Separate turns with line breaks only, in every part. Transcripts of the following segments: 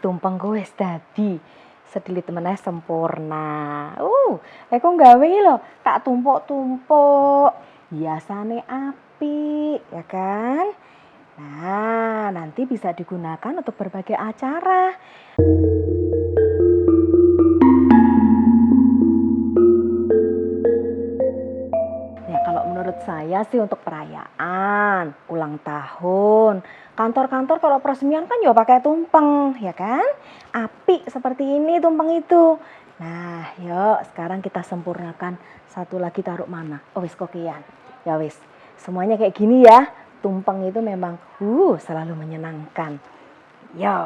tumpengku wis dadi sedilit meneh sempurna. Aku nggawe iki lho, tak tumpuk-tumpuk. Hiasane apik, ya kan? Nah, nanti bisa digunakan untuk berbagai acara. Ya kalau menurut saya sih untuk perayaan, ulang tahun, kantor-kantor kalau peresmian kan ya pakai tumpeng, ya kan? Apik seperti ini tumpeng itu. Nah, yuk sekarang kita sempurnakan satu lagi taruh mana? Oh wis kokian. Ya wis. Semuanya kayak gini ya. Tumpeng itu memang selalu menyenangkan. Ya.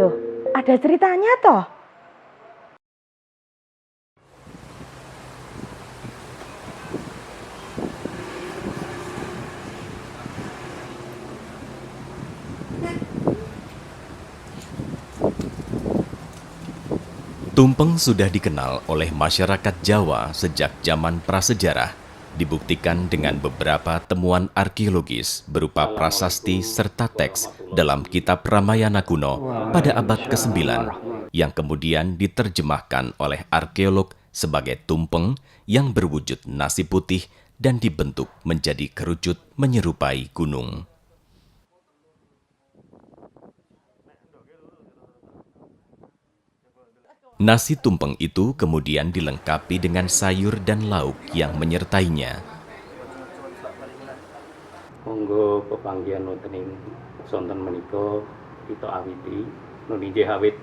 Loh, ada ceritanya toh?
Tumpeng sudah dikenal oleh masyarakat Jawa sejak zaman prasejarah, dibuktikan dengan beberapa temuan arkeologis berupa prasasti serta teks dalam kitab Ramayana kuno pada abad ke-9 yang kemudian diterjemahkan oleh arkeolog sebagai tumpeng yang berwujud nasi putih dan dibentuk menjadi kerucut menyerupai gunung. Nasi tumpeng itu kemudian dilengkapi dengan sayur dan lauk yang menyertainya.
Monggo pepanggihan wonten ing sonten menika kita awiti nuni awit.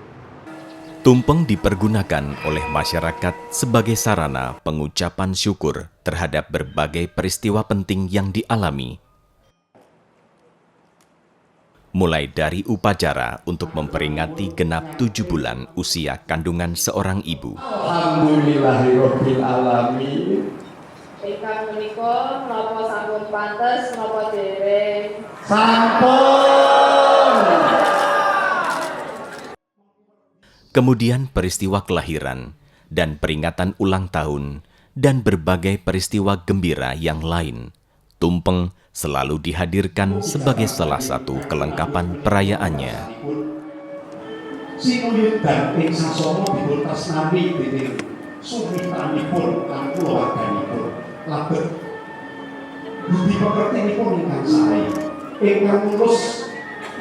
Tumpeng dipergunakan oleh masyarakat sebagai sarana pengucapan syukur terhadap berbagai peristiwa penting yang dialami. Mulai dari upacara untuk memperingati genap 7 bulan usia kandungan seorang ibu.
Alhamdulillahirabbil alamin.
Ingkang menika menapa sampun pantes menapa dereng?
Sampun.
Kemudian peristiwa kelahiran dan peringatan ulang tahun dan berbagai peristiwa gembira yang lain. Tumpeng selalu dihadirkan sebagai salah satu kelengkapan perayaannya.
Sinuyudan ing sasana dipun tresnani dening sumitanipun lan kulawarganipun. Labet budi pekertinipun ingkang sae. Ingkang mulus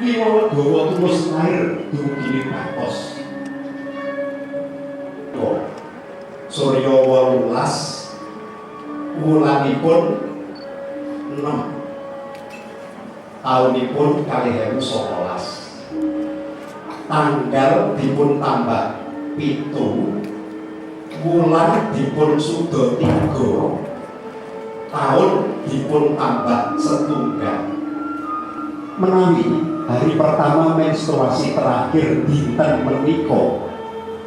wiwawa tulus lair dumugi batos. Surya 18 wulanipun 6 taunipun 2019 tanggal dipun tambah 7 wulan dipun suda 3 tahun dipun tambah 1 menawi hari pertama menstruasi terakhir dinten menika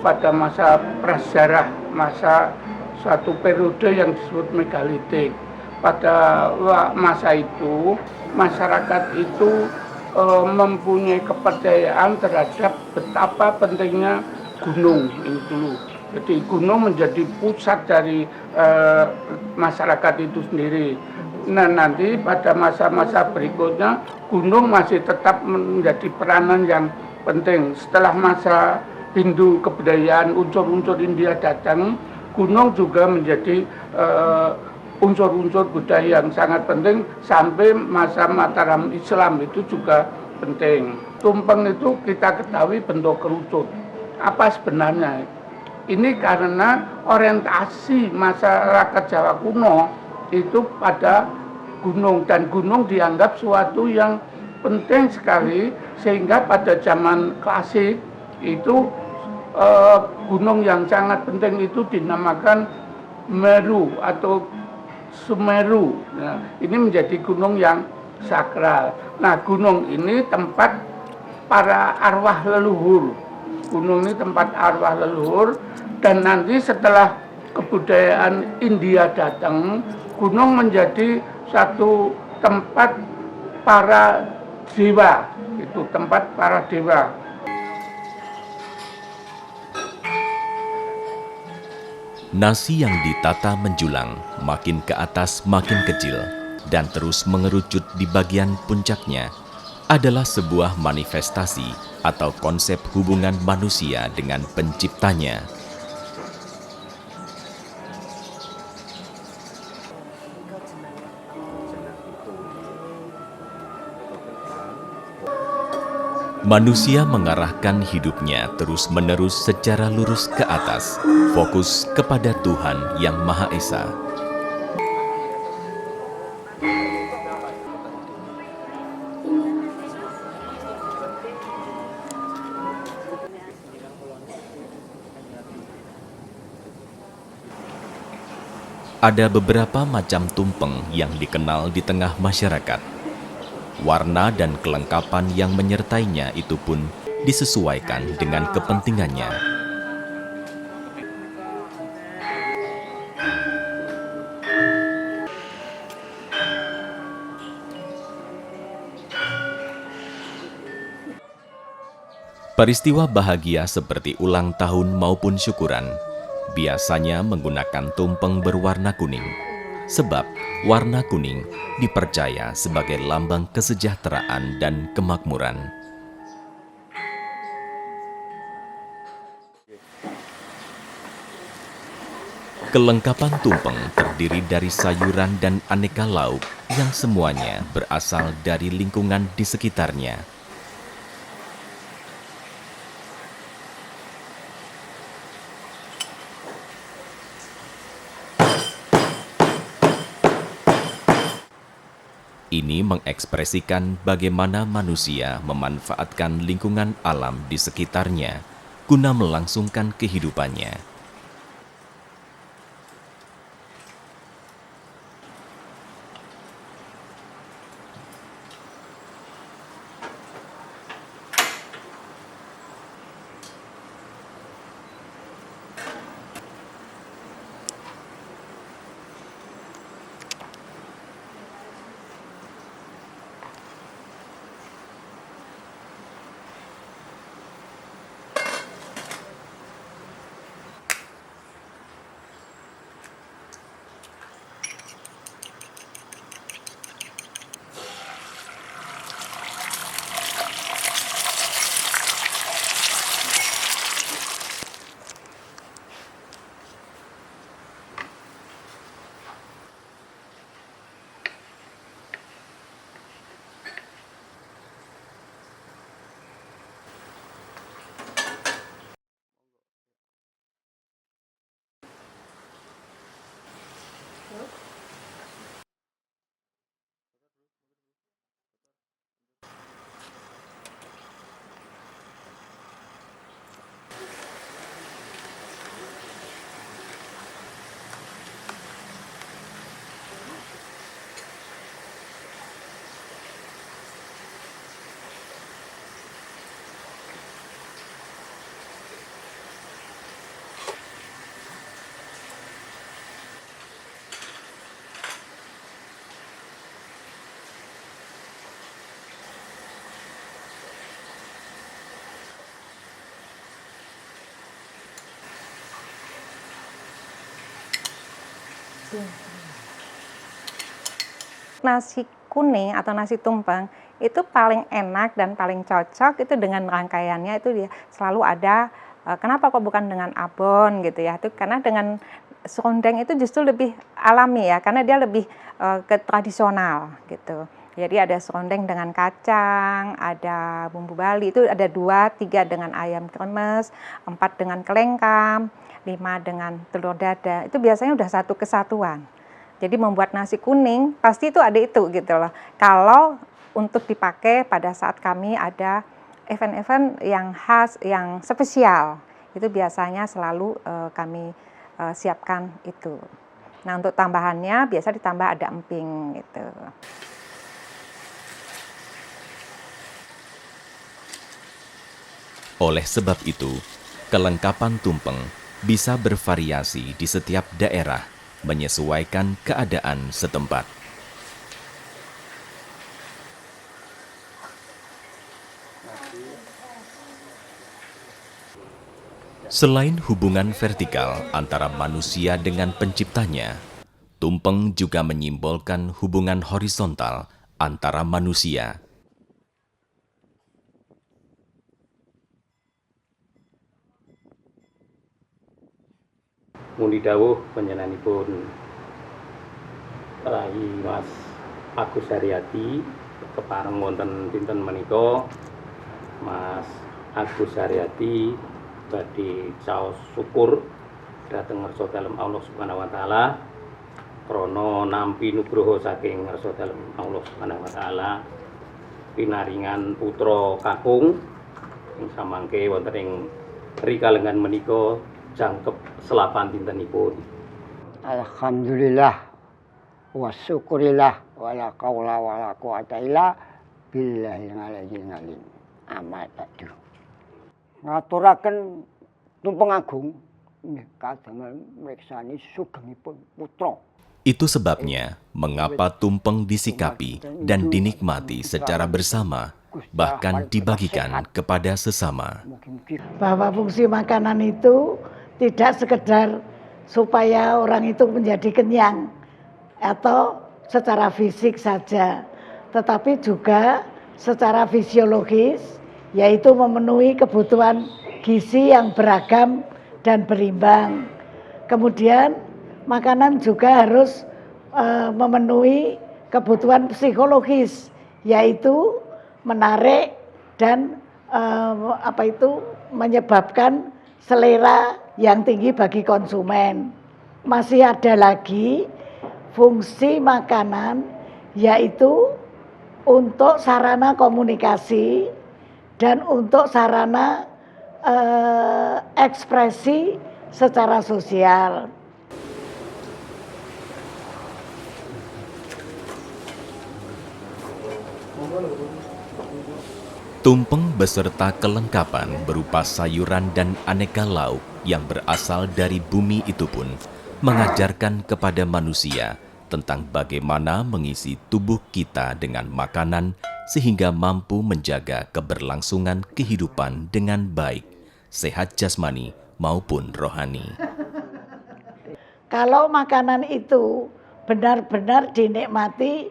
pada masa prasejarah, masa suatu periode yang disebut megalitik. Pada masa itu, masyarakat itu mempunyai kepercayaan terhadap betapa pentingnya gunung ini dulu. Jadi gunung menjadi pusat dari masyarakat itu sendiri. Nah nanti pada masa-masa berikutnya, gunung masih tetap menjadi peranan yang penting. Setelah masa Hindu kebudayaan, unsur-unsur India datang, gunung juga menjadi unsur-unsur budaya yang sangat penting sampai masa Mataram Islam itu juga penting. Tumpeng itu kita ketahui bentuk kerucut. Apa sebenarnya? Ini karena orientasi masyarakat Jawa kuno itu pada gunung dan gunung dianggap suatu yang penting sekali sehingga pada zaman klasik itu gunung yang sangat penting itu dinamakan Meru atau Sumeru. Nah, ini menjadi gunung yang sakral. Nah, gunung ini tempat para arwah leluhur. Gunung ini tempat arwah leluhur dan nanti setelah kebudayaan India datang, gunung menjadi satu tempat para dewa. Itu tempat para dewa.
Nasi yang ditata menjulang, makin ke atas makin kecil, dan terus mengerucut di bagian puncaknya, adalah sebuah manifestasi atau konsep hubungan manusia dengan penciptanya. Manusia mengarahkan hidupnya terus-menerus secara lurus ke atas, fokus kepada Tuhan Yang Maha Esa. Ada beberapa macam tumpeng yang dikenal di tengah masyarakat. Warna dan kelengkapan yang menyertainya itu pun disesuaikan dengan kepentingannya. Peristiwa bahagia seperti ulang tahun maupun syukuran biasanya menggunakan tumpeng berwarna kuning, sebab warna kuning dipercaya sebagai lambang kesejahteraan dan kemakmuran. Kelengkapan tumpeng terdiri dari sayuran dan aneka lauk yang semuanya berasal dari lingkungan di sekitarnya. Ini mengekspresikan bagaimana manusia memanfaatkan lingkungan alam di sekitarnya guna melangsungkan kehidupannya.
Nasi kuning atau nasi tumpeng itu paling enak dan paling cocok itu dengan rangkaiannya itu dia selalu ada. Kenapa kok bukan dengan abon gitu ya? Itu karena dengan serundeng itu justru lebih alami ya, karena dia lebih ke tradisional gitu. Jadi ada serundeng dengan kacang, ada bumbu Bali itu ada 2, 3 dengan ayam kremes, 4 dengan kelengkam, 5 dengan telur dada. Itu biasanya udah satu kesatuan. Jadi membuat nasi kuning pasti itu ada itu gitu loh. Kalau untuk dipakai pada saat kami ada event-event yang khas, yang spesial, itu biasanya selalu kami siapkan itu. Nah untuk tambahannya biasa ditambah ada emping gitu.
Oleh sebab itu, kelengkapan tumpeng bisa bervariasi di setiap daerah menyesuaikan keadaan setempat. Selain hubungan vertikal antara manusia dengan penciptanya, tumpeng juga menyimbolkan hubungan horizontal antara manusia.
Mundi dawuh panjenenganipun Rai Mas Agus Haryadi kepareng wonten dinten menika. Mas Agus Haryadi badhe caos syukur dhateng ngarsa dalem Allah Subhanahu wa taala krana nampi nugroho saking ngarsa dalem Allah Subhanahu wa taala pinaringan putra kakung ing samangke wonten ing rikalengan menika jangkep selapan dintenipun.
Alhamdulillah wa syukurillah wala qaula wala quwata illa billahil aliyyil azim. Amal ba'du. Ngaturaken tumpeng agung nggih kadamel mriksani sugengipun putra.
Itu sebabnya mengapa tumpeng disikapi dan dinikmati secara bersama, bahkan dibagikan kepada sesama.
Bahwa fungsi makanan itu tidak sekedar supaya orang itu menjadi kenyang atau secara fisik saja, tetapi juga secara fisiologis, yaitu memenuhi kebutuhan gizi yang beragam dan berimbang. Kemudian makanan juga harus memenuhi kebutuhan psikologis, yaitu menarik dan menyebabkan selera yang tinggi bagi konsumen. Masih ada lagi fungsi makanan, yaitu untuk sarana komunikasi dan untuk sarana ekspresi secara sosial.
Tumpeng beserta kelengkapan berupa sayuran dan aneka lauk yang berasal dari bumi itu pun mengajarkan kepada manusia tentang bagaimana mengisi tubuh kita dengan makanan sehingga mampu menjaga keberlangsungan kehidupan dengan baik, sehat jasmani maupun rohani.
Kalau makanan itu benar-benar dinikmati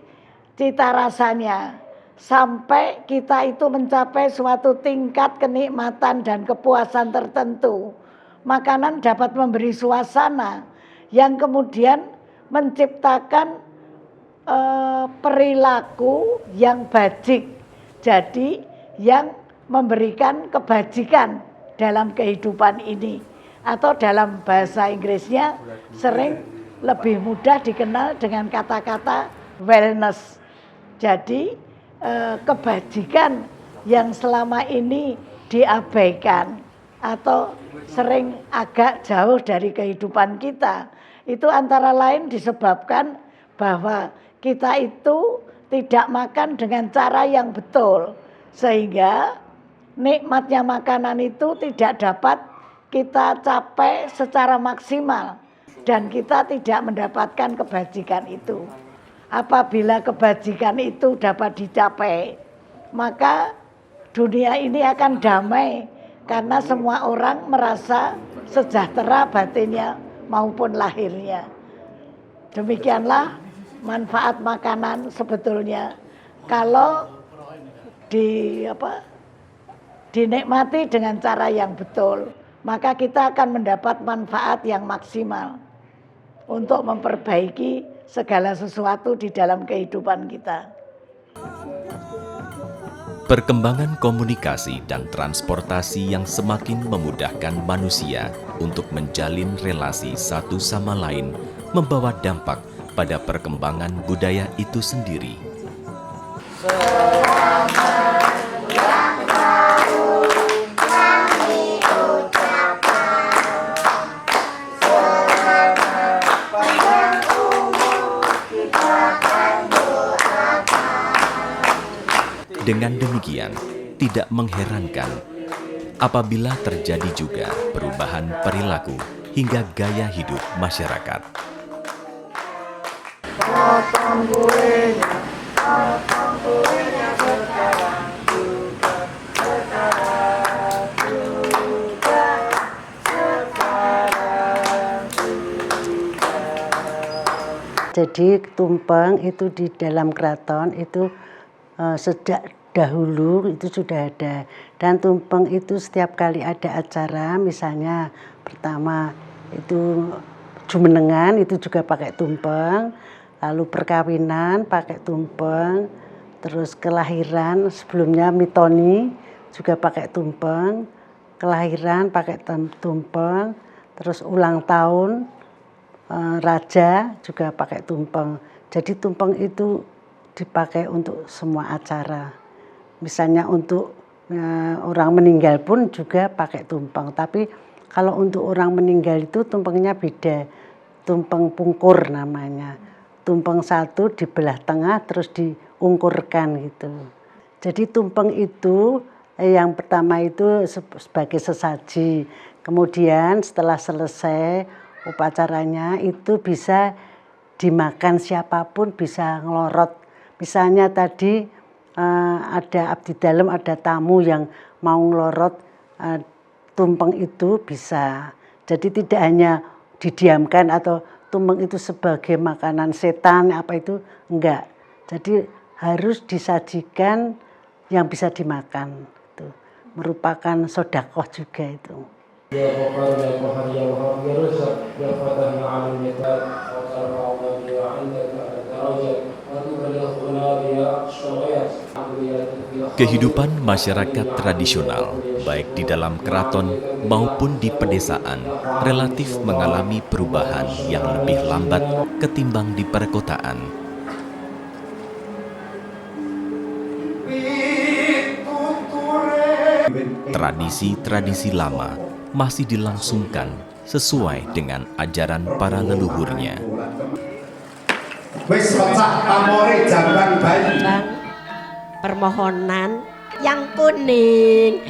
cita rasanya, sampai kita itu mencapai suatu tingkat kenikmatan dan kepuasan tertentu, makanan dapat memberi suasana yang kemudian menciptakan perilaku yang bajik, jadi yang memberikan kebajikan dalam kehidupan ini, atau dalam bahasa Inggrisnya sering lebih mudah dikenal dengan kata-kata wellness. Jadi kebajikan yang selama ini diabaikan atau sering agak jauh dari kehidupan kita, itu antara lain disebabkan bahwa kita itu tidak makan dengan cara yang betul, sehingga nikmatnya makanan itu tidak dapat kita capai secara maksimal dan kita tidak mendapatkan kebajikan itu. Apabila kebajikan itu dapat dicapai, maka dunia ini akan damai karena semua orang merasa sejahtera batinnya maupun lahirnya. Demikianlah manfaat makanan sebetulnya kalau dinikmati dengan cara yang betul, maka kita akan mendapat manfaat yang maksimal untuk memperbaiki segala sesuatu di dalam kehidupan kita.
Perkembangan komunikasi dan transportasi yang semakin memudahkan manusia untuk menjalin relasi satu sama lain membawa dampak pada perkembangan budaya itu sendiri. Dengan demikian, tidak mengherankan apabila terjadi juga perubahan perilaku hingga gaya hidup masyarakat.
Jadi tumpeng itu di dalam keraton itu sejak dahulu itu sudah ada. Dan tumpeng itu setiap kali ada acara, misalnya pertama itu jumenengan itu juga pakai tumpeng, lalu perkawinan pakai tumpeng, terus kelahiran sebelumnya mitoni juga pakai tumpeng, kelahiran pakai tumpeng, terus ulang tahun raja juga pakai tumpeng. Jadi tumpeng itu dipakai untuk semua acara. Misalnya untuk orang meninggal pun juga pakai tumpeng. Tapi kalau untuk orang meninggal itu tumpengnya beda. Tumpeng pungkur namanya. Tumpeng satu dibelah tengah terus diungkurkan gitu. Jadi tumpeng itu yang pertama itu sebagai sesaji. Kemudian setelah selesai upacaranya itu bisa dimakan siapapun, bisa ngelorot. Misalnya tadi ada abdi dalam, ada tamu yang mau ngelorot tumpeng itu bisa. Jadi tidak hanya didiamkan atau tumpeng itu sebagai makanan setan apa itu, enggak. Jadi harus disajikan yang bisa dimakan. Itu merupakan sedekah juga itu.
يا غفار يا قهار يا وهاب يا رزق يا فتح يا عليم يا تاب وترفعنا بي وعندك الدرجات وتبلغنا بها اقصى الغايات.
Kehidupan masyarakat tradisional, baik di dalam keraton maupun di pedesaan, relatif mengalami perubahan yang lebih lambat ketimbang di perkotaan. Tradisi-tradisi lama masih dilangsungkan sesuai dengan ajaran para leluhurnya.
Wis pecah pamore jamban bayi.
Permohonan yang kuning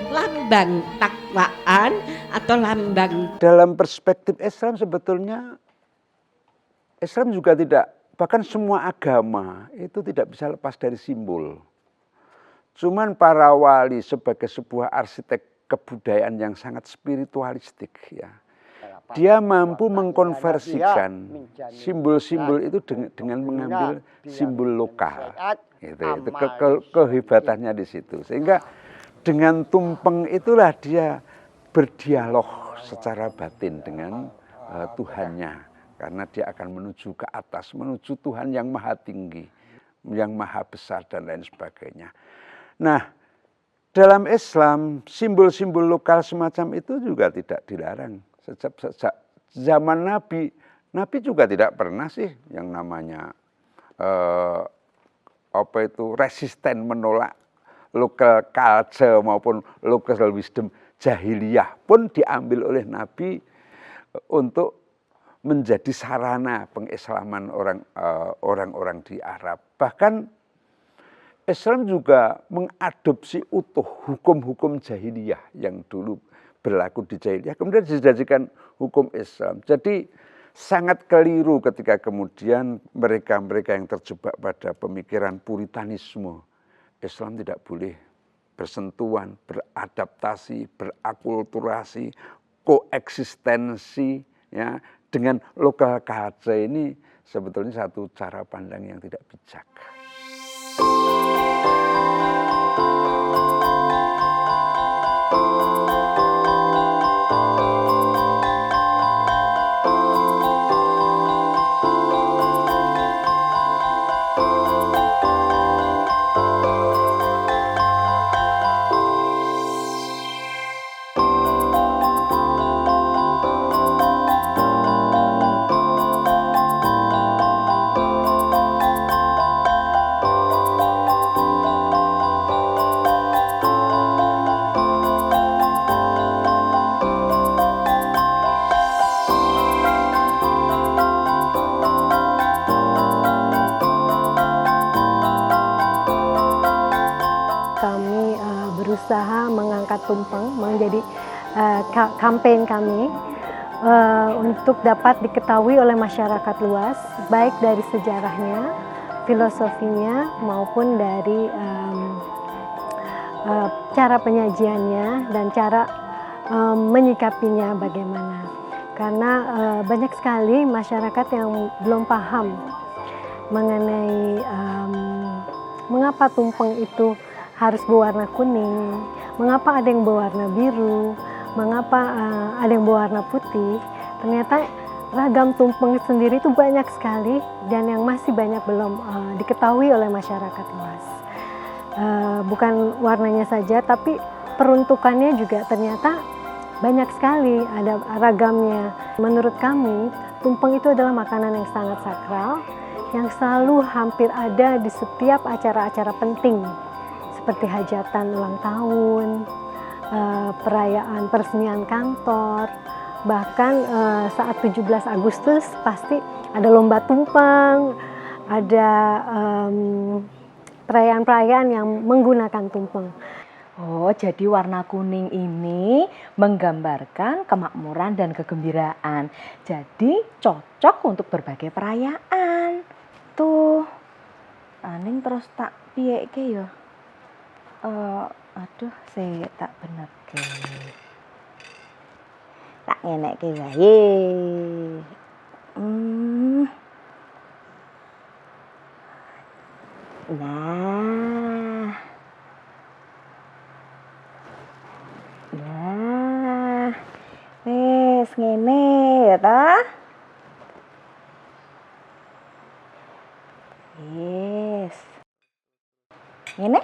lambang takwaan atau lambang.
Dalam perspektif Islam sebetulnya Islam juga tidak, bahkan semua agama itu tidak bisa lepas dari simbol. Cuman para wali sebagai sebuah arsitek kebudayaan yang sangat spiritualistik ya. Dia mampu mengkonversikan simbol-simbol itu dengan mengambil simbol lokal. Itu kehebatannya di situ. Sehingga dengan tumpeng itulah dia berdialog secara batin dengan Tuhannya. Karena dia akan menuju ke atas, menuju Tuhan yang maha tinggi, yang maha besar dan lain sebagainya. Nah, dalam Islam, simbol-simbol lokal semacam itu juga tidak dilarang. Sejak zaman Nabi juga tidak pernah sih yang namanya resisten menolak local culture maupun local wisdom. Jahiliyah pun diambil oleh Nabi untuk menjadi sarana pengislaman orang-orang di Arab. Bahkan Islam juga mengadopsi utuh hukum-hukum jahiliyah yang dulu berlaku di jahiliyah, kemudian dijadikan hukum Islam. Jadi sangat keliru ketika kemudian mereka-mereka yang terjebak pada pemikiran puritanisme. Islam tidak boleh bersentuhan, beradaptasi, berakulturasi, koeksistensi ya, dengan lokal culture ini sebetulnya satu cara pandang yang tidak bijak.
berusaha mengangkat tumpeng menjadi kampanye kami untuk dapat diketahui oleh masyarakat luas, baik dari sejarahnya, filosofinya, maupun dari cara penyajiannya dan cara menyikapinya bagaimana. karena banyak sekali masyarakat yang belum paham mengenai mengapa tumpeng itu harus berwarna kuning, mengapa ada yang berwarna biru, mengapa ada yang berwarna putih. Ternyata ragam tumpeng sendiri itu banyak sekali dan yang masih banyak belum diketahui oleh masyarakat luas. Bukan warnanya saja, tapi peruntukannya juga ternyata banyak sekali, ada ragamnya. Menurut kami, tumpeng itu adalah makanan yang sangat sakral, yang selalu hampir ada di setiap acara-acara penting, seperti hajatan ulang tahun, perayaan peresmian kantor, bahkan saat 17 Agustus pasti ada lomba tumpeng, ada perayaan-perayaan yang menggunakan tumpeng.
Oh, jadi warna kuning ini menggambarkan kemakmuran dan kegembiraan. Jadi cocok untuk berbagai perayaan. Tuh. Aning terus tak piyeke ya. Aduh, saya tak bener ke. Tak ngenekke wae. Nah. Nah. Wes ngene ya ta? Yes. Ngene?